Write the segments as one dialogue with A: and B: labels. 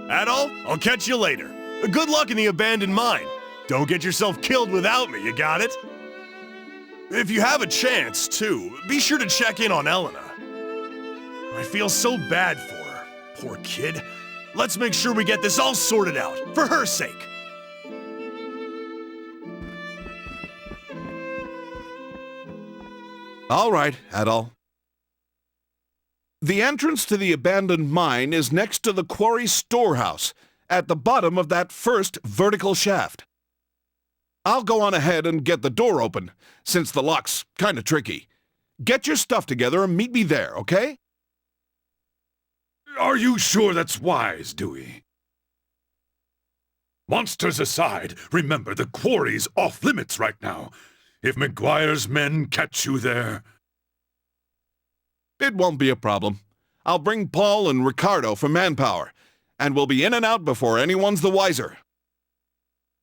A: Adol, I'll catch you later. Good luck in the abandoned mine. Don't get yourself killed without me, you got it? If you have a chance, too, be sure to check in on Elena. I feel so bad for her. Poor kid. Let's make sure we get this all sorted out, for her sake.
B: All right, Adol. The entrance to the abandoned mine is next to the quarry storehouse, at the bottom of that first vertical shaft. I'll go on ahead and get the door open, since the lock's kinda tricky. Get your stuff together and meet me there, okay?
C: Are you sure that's wise, Dewey? Monsters aside, remember the quarry's off-limits right now. If McGuire's men catch you there...
B: It won't be a problem. I'll bring Paul and Ricardo for manpower, and we'll be in and out before anyone's the wiser.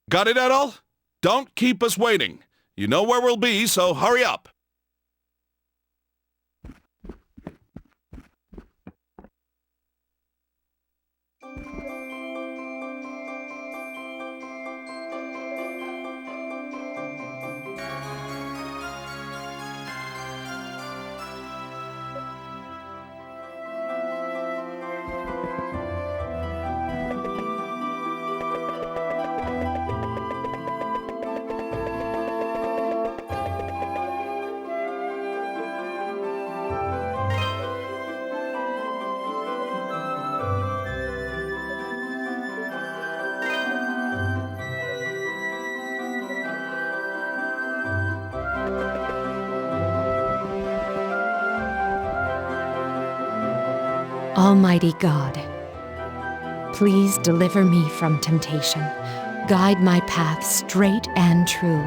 B: Got it, Adol? Don't keep us waiting. You know where we'll be, so hurry up.
D: Almighty God, please deliver me from temptation, guide my path straight and true,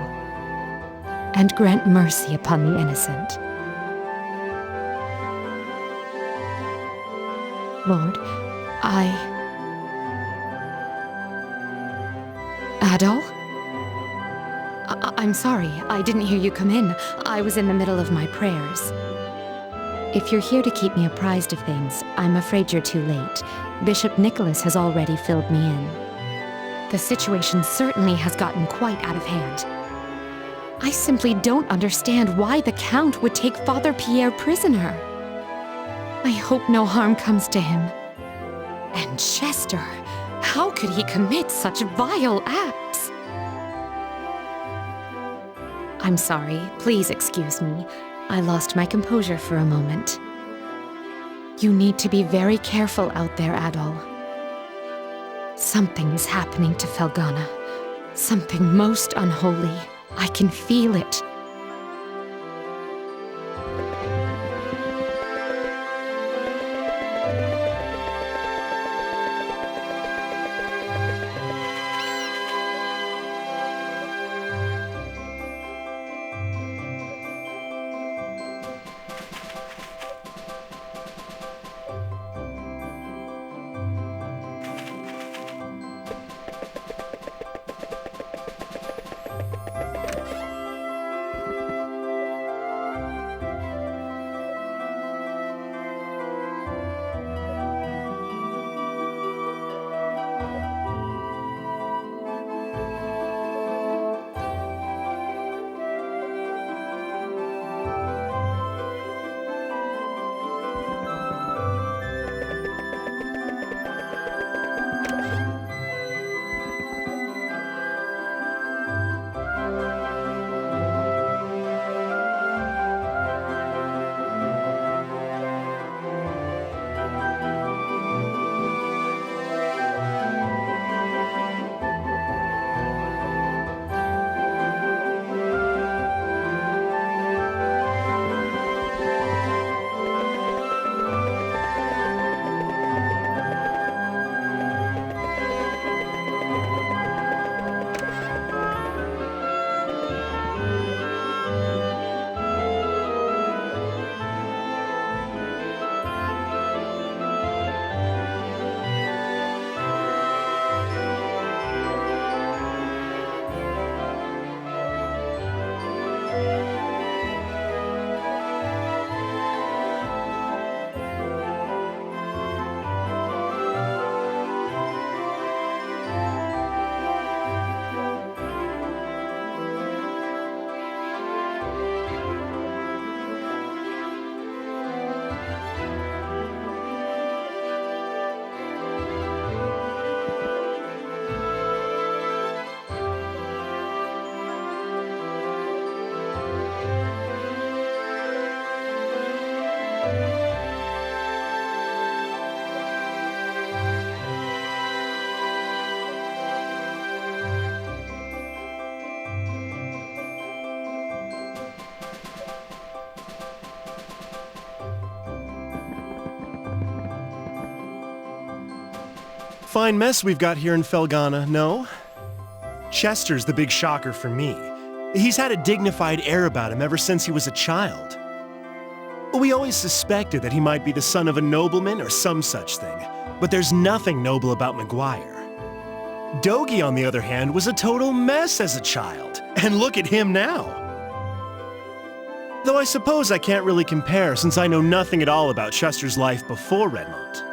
D: and grant mercy upon the innocent. Lord, Adol? I'm sorry, I didn't hear you come in. I was in the middle of my prayers. If you're here to keep me apprised of things, I'm afraid you're too late. Bishop Nicholas has already filled me in. The situation certainly has gotten quite out of hand. I simply don't understand why the Count would take Father Pierre prisoner. I hope no harm comes to him. And Chester, how could he commit such vile acts? I'm sorry, please excuse me. I lost my composure for a moment. You need to be very careful out there, Adol. Something is happening to Felghana. Something most unholy. I can feel it.
A: Fine mess we've got here in Felghana, no? Chester's the big shocker for me. He's had a dignified air about him ever since he was a child. We always suspected that he might be the son of a nobleman or some such thing, but there's nothing noble about Maguire. Dogie, on the other hand, was a total mess as a child, and look at him now. Though I suppose I can't really compare since I know nothing at all about Chester's life before Redmont.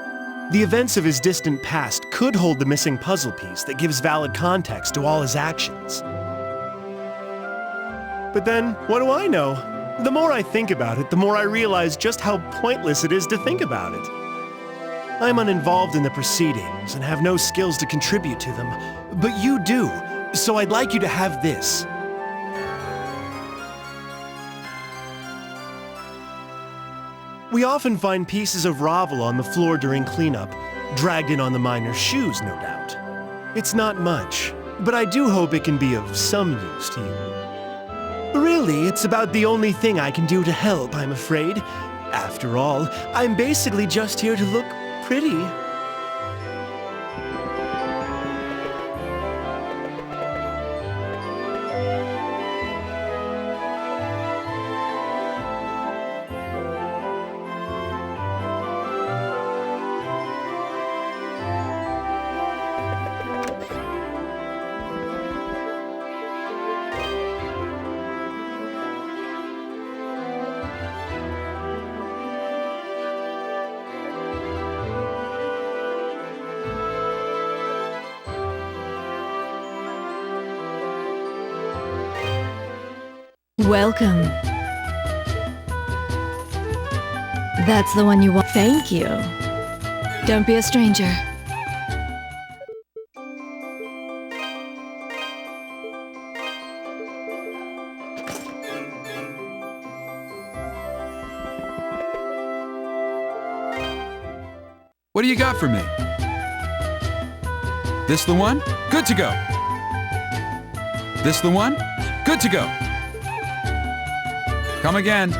A: The events of his distant past could hold the missing puzzle piece that gives valid context to all his actions. But then, what do I know? The more I think about it, the more I realize just how pointless it is to think about it. I'm uninvolved in the proceedings and have no skills to contribute to them, but you do, so I'd like you to have this. We often find pieces of Ravel on the floor during cleanup, dragged in on the miner's shoes, no doubt. It's not much, but I do hope it can be of some use to you. Really, it's about the only thing I can do to help, I'm afraid. After all, I'm basically just here to look pretty.
E: Welcome. That's the one you want. Thank you. Don't be a stranger.
F: What do you got for me? This the one? Good to go. This the one? Good to go. Come again.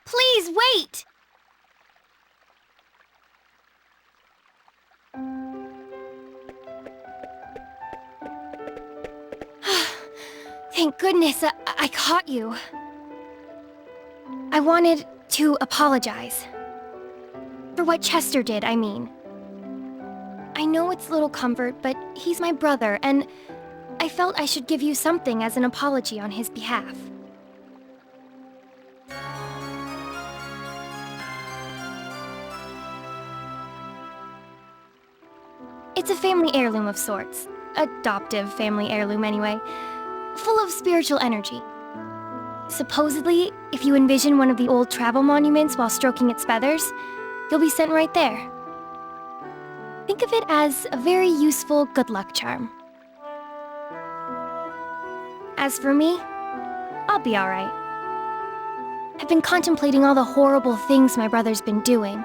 G: Please, wait! Thank goodness I caught you. I wanted to apologize. For what Chester did, I mean. I know it's little comfort, but he's my brother, and I felt I should give you something as an apology on his behalf. It's a family heirloom of sorts. Adoptive family heirloom, anyway. Full of spiritual energy. Supposedly, if you envision one of the old travel monuments while stroking its feathers, you'll be sent right there. Think of it as a very useful good luck charm. As for me, I'll be alright. I've been contemplating all the horrible things my brother's been doing.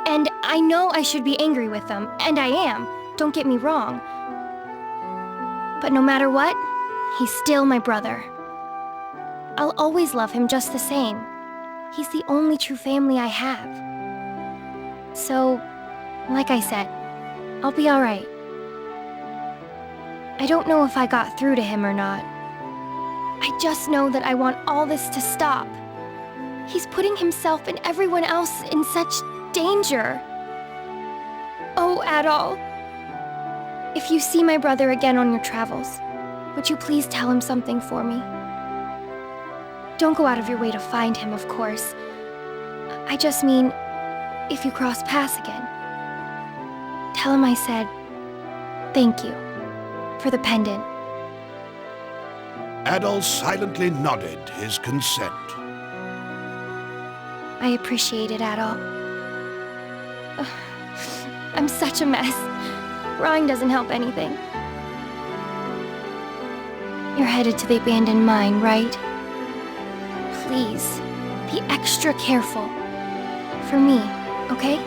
G: And I know I should be angry with them, and I am, don't get me wrong. But no matter what, he's still my brother. I'll always love him just the same. He's the only true family I have. So, like I said, I'll be alright. I don't know if I got through to him or not. I just know that I want all this to stop. He's putting himself and everyone else in such danger. Oh, Adol. If you see my brother again on your travels, would you please tell him something for me? Don't go out of your way to find him, of course. I just mean, if you cross paths again. Tell him I said, thank you for the pendant.
B: Adol silently nodded his consent.
G: I appreciate it, Adol. Ugh, I'm such a mess. Drawing doesn't help anything. You're headed to the abandoned mine, right? Please, be extra careful. For me, okay?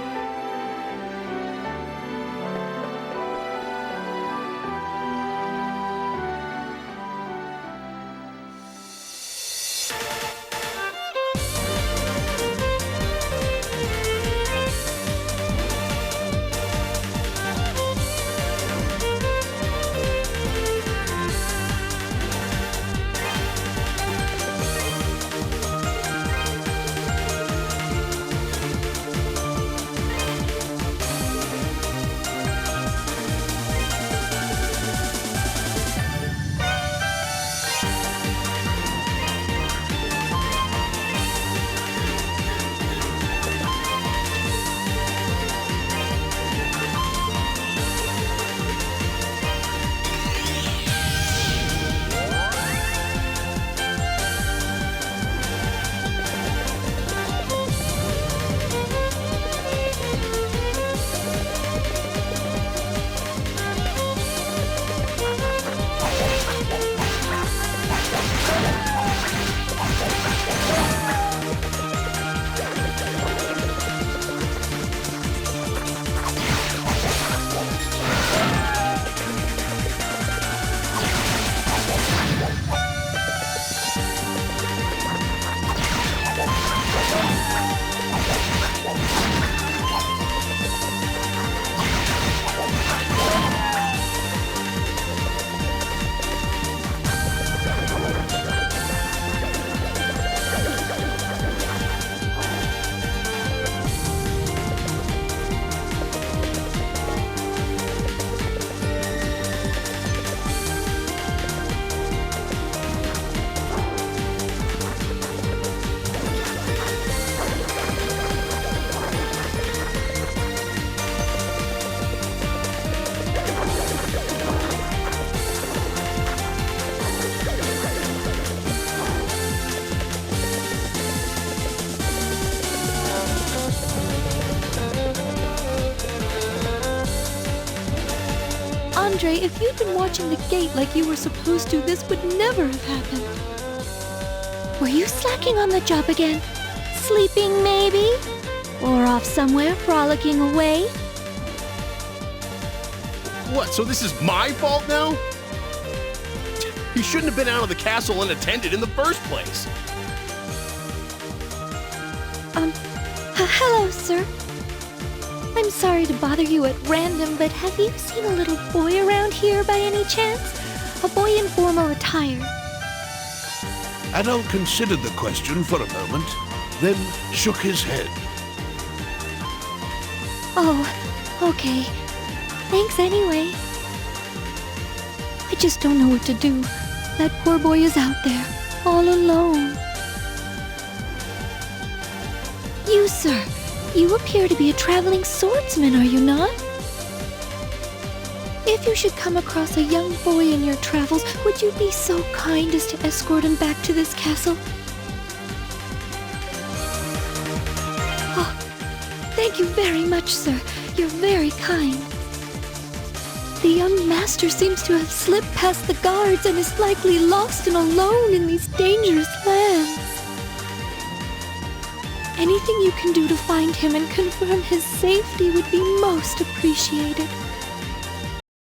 E: Andre, if you'd been watching the gate like you were supposed to, this would never have happened. Were you slacking on the job again? Sleeping, maybe? Or off somewhere frolicking away?
H: What, so this is my fault now? You shouldn't have been out of the castle unattended in the first place.
E: Hello, sir. I'm sorry to bother you at random, but have you seen a little boy around here by any chance? A boy in formal attire.
B: Adol considered the question for a moment, then shook his head.
E: Oh, okay. Thanks anyway. I just don't know what to do. That poor boy is out there, all alone. You, sir, you appear to be a traveling swordsman, are you not? If you should come across a young boy in your travels, would you be so kind as to escort him back to this castle? Oh, thank you very much, sir. You're very kind. The young master seems to have slipped past the guards and is likely lost and alone in these dangerous lands. Anything you can do to find him and confirm his safety would be most appreciated.